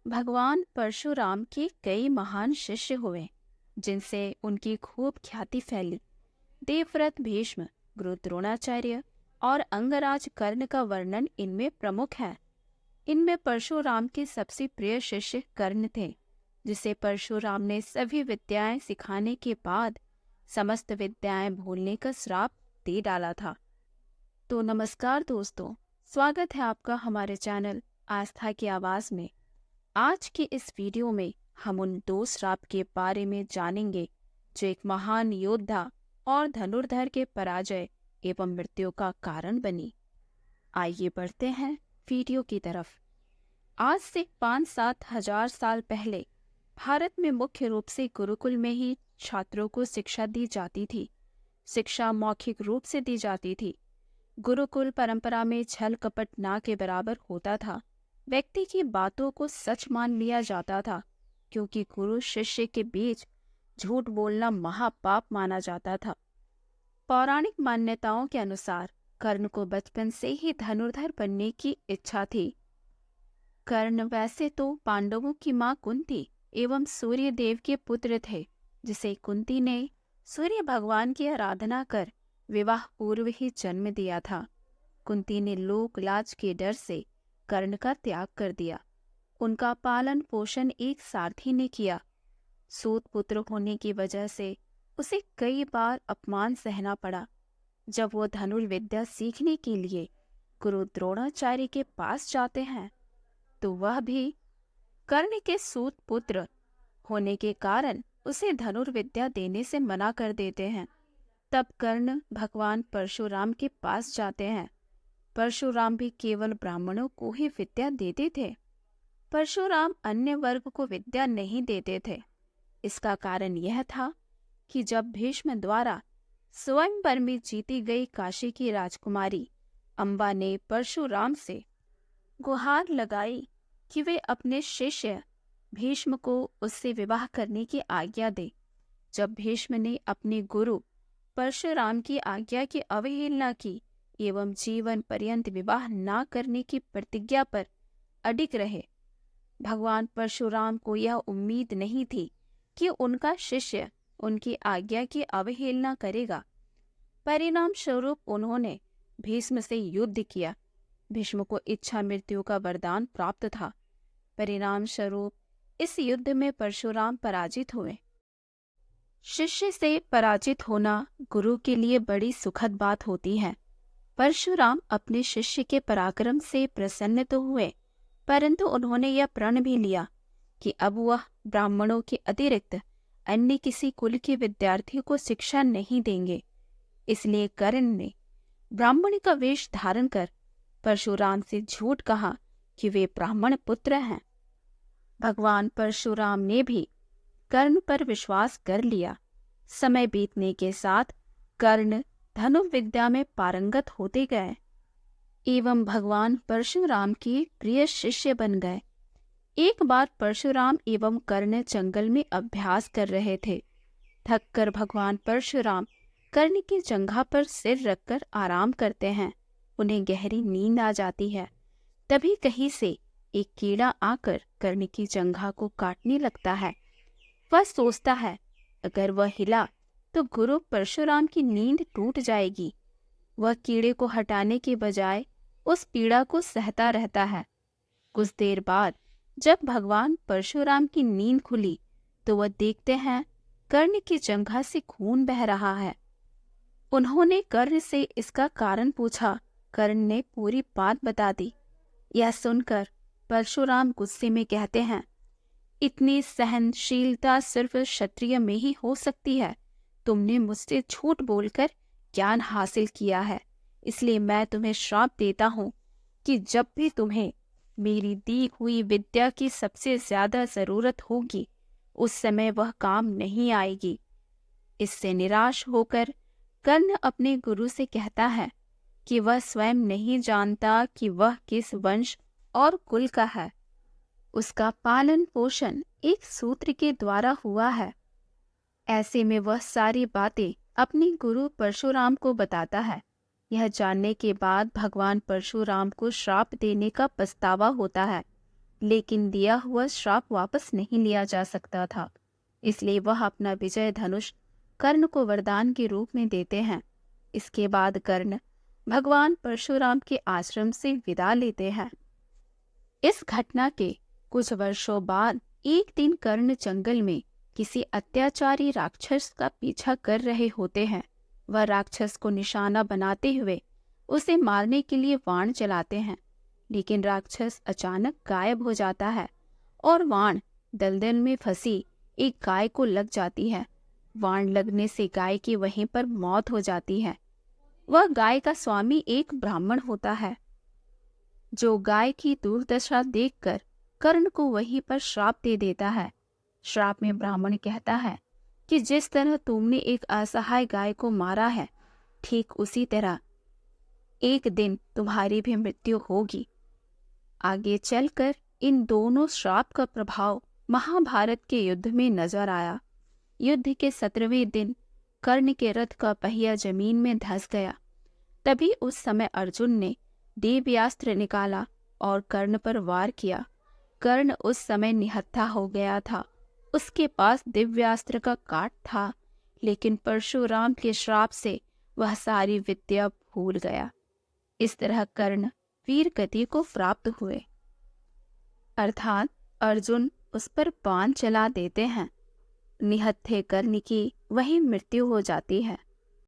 भगवान परशुराम के कई महान शिष्य हुए जिनसे उनकी खूब ख्याति फैली। देवव्रत भीष्म, गुरु द्रोणाचार्य और अंगराज कर्ण का वर्णन इनमें प्रमुख है। इनमें परशुराम के सबसे प्रिय शिष्य कर्ण थे, जिसे परशुराम ने सभी विद्याएं सिखाने के बाद समस्त विद्याएं भूलने का श्राप दे डाला था। तो नमस्कार दोस्तों, स्वागत है आपका हमारे चैनल आस्था की आवाज में। आज की इस वीडियो में हम उन दो श्राप के बारे में जानेंगे जो एक महान योद्धा और धनुर्धर के पराजय एवं मृत्यु का कारण बनी। आइए बढ़ते हैं वीडियो की तरफ। आज से 5-7 हजार साल पहले भारत में मुख्य रूप से गुरुकुल में ही छात्रों को शिक्षा दी जाती थी। शिक्षा मौखिक रूप से दी जाती थी। गुरुकुल परंपरा में छल कपट ना के बराबर होता था। व्यक्ति की बातों को सच मान लिया जाता था, क्योंकि गुरु शिष्य के बीच झूठ बोलना महापाप माना जाता था। पौराणिक मान्यताओं के अनुसार कर्ण को बचपन से ही धनुर्धर बनने की इच्छा थी। कर्ण वैसे तो पांडवों की मां कुंती एवं सूर्य देव के पुत्र थे, जिसे कुंती ने सूर्य भगवान की आराधना कर विवाह पूर्व ही जन्म दिया था। कुंती ने लोक लाज के डर से कर्ण का त्याग कर दिया। उनका पालन पोषण एक सारथी ने किया। सूत पुत्र होने की वजह से उसे कई बार अपमान सहना पड़ा। जब वो धनुर्विद्या सीखने के लिए गुरु द्रोणाचार्य के पास जाते हैं, तो वह भी कर्ण के सूत पुत्र होने के कारण उसे धनुर्विद्या देने से मना कर देते हैं। तब कर्ण भगवान परशुराम के पास जाते हैं। परशुराम भी केवल ब्राह्मणों को ही विद्या देते थे। परशुराम अन्य वर्ग को विद्या नहीं देते थे। इसका कारण यह था कि जब भीष्म द्वारा स्वयंवर में जीती गई काशी की राजकुमारी अंबा ने परशुराम से गुहार लगाई कि वे अपने शिष्य भीष्म को उससे विवाह करने की आज्ञा दे। जब भीष्म ने अपने गुरु परशुराम की आज्ञा की अवहेलना की एवं जीवन पर्यंत विवाह न करने की प्रतिज्ञा पर अडिग रहे, भगवान परशुराम को यह उम्मीद नहीं थी कि उनका शिष्य उनकी आज्ञा की अवहेलना करेगा। परिणाम स्वरूप उन्होंने भीष्म से युद्ध किया। भीष्म को इच्छा मृत्यु का वरदान प्राप्त था। परिणाम स्वरूप इस युद्ध में परशुराम पराजित हुए। शिष्य से पराजित होना गुरु के लिए बड़ी सुखद बात होती है। परशुराम अपने शिष्य के पराक्रम से प्रसन्न तो हुए, परंतु उन्होंने यह प्रण भी लिया कि अब वह ब्राह्मणों के अतिरिक्त अन्य किसी कुल के विद्यार्थियों को शिक्षा नहीं देंगे। इसलिए कर्ण ने ब्राह्मण का वेश धारण कर परशुराम से झूठ कहा कि वे ब्राह्मण पुत्र हैं। भगवान परशुराम ने भी कर्ण पर विश्वास कर लिया। समय बीतने के साथ कर्ण धनुर्विद्या में पारंगत होते गए एवं भगवान परशुराम के प्रिय शिष्य बन गए। एक बार परशुराम एवं कर्ण जंगल में अभ्यास कर रहे थे। थककर भगवान परशुराम कर्ण की जंघा पर सिर रखकर आराम करते हैं। उन्हें गहरी नींद आ जाती है। तभी कहीं से एक कीड़ा आकर कर्ण की जंघा को काटने लगता है। वह सोचता है, अगर वह हिला तो गुरु परशुराम की नींद टूट जाएगी। वह कीड़े को हटाने के बजाय उस पीड़ा को सहता रहता है। कुछ देर बाद जब भगवान परशुराम की नींद खुली, तो वह देखते हैं कर्ण की जंघा से खून बह रहा है। उन्होंने कर्ण से इसका कारण पूछा। कर्ण ने पूरी बात बता दी। यह सुनकर परशुराम गुस्से में कहते हैं, इतनी सहनशीलता सिर्फ क्षत्रिय में ही हो सकती है। तुमने मुझसे झूठ बोलकर ज्ञान हासिल किया है, इसलिए मैं तुम्हें श्राप देता हूँ कि जब भी तुम्हें मेरी दी हुई विद्या की सबसे ज्यादा जरूरत होगी, उस समय वह काम नहीं आएगी। इससे निराश होकर कर्ण अपने गुरु से कहता है कि वह स्वयं नहीं जानता कि वह किस वंश और कुल का है। उसका पालन पोषण एक सूत्र के द्वारा हुआ है। ऐसे में वह सारी बातें अपने गुरु परशुराम को बताता है। यह जानने के बाद भगवान परशुराम को श्राप देने का पछतावा होता है, लेकिन दिया हुआ श्राप वापस नहीं लिया जा सकता था। इसलिए वह अपना विजय धनुष कर्ण को वरदान के रूप में देते हैं। इसके बाद कर्ण भगवान परशुराम के आश्रम से विदा लेते हैं। इस घटना के कुछ वर्षों बाद एक दिन कर्ण जंगल में किसी अत्याचारी राक्षस का पीछा कर रहे होते हैं। वह राक्षस को निशाना बनाते हुए उसे मारने के लिए बाण चलाते हैं, लेकिन राक्षस अचानक गायब हो जाता है और बाण दलदल में फंसी एक गाय को लग जाती है। बाण लगने से गाय की वहीं पर मौत हो जाती है। वह गाय का स्वामी एक ब्राह्मण होता है, जो गाय की दुर्दशा देखकर कर्ण को वहीं पर श्राप दे देता है। श्राप में ब्राह्मण कहता है कि जिस तरह तुमने एक असहाय गाय को मारा है, ठीक उसी तरह एक दिन तुम्हारी भी मृत्यु होगी। आगे चलकर इन दोनों श्राप का प्रभाव महाभारत के युद्ध में नजर आया। युद्ध के 17वें दिन कर्ण के रथ का पहिया जमीन में धंस गया। तभी उस समय अर्जुन ने दिव्यास्त्र निकाला और कर्ण पर वार किया। कर्ण उस समय निहत्था हो गया था। उसके पास दिव्यास्त्र का काट था, लेकिन परशुराम के श्राप से वह सारी विद्या भूल गया। इस तरह कर्ण वीर गति को प्राप्त हुए, अर्थात अर्जुन उस पर बाण चला देते हैं। निहत्थे कर्ण की वही मृत्यु हो जाती है।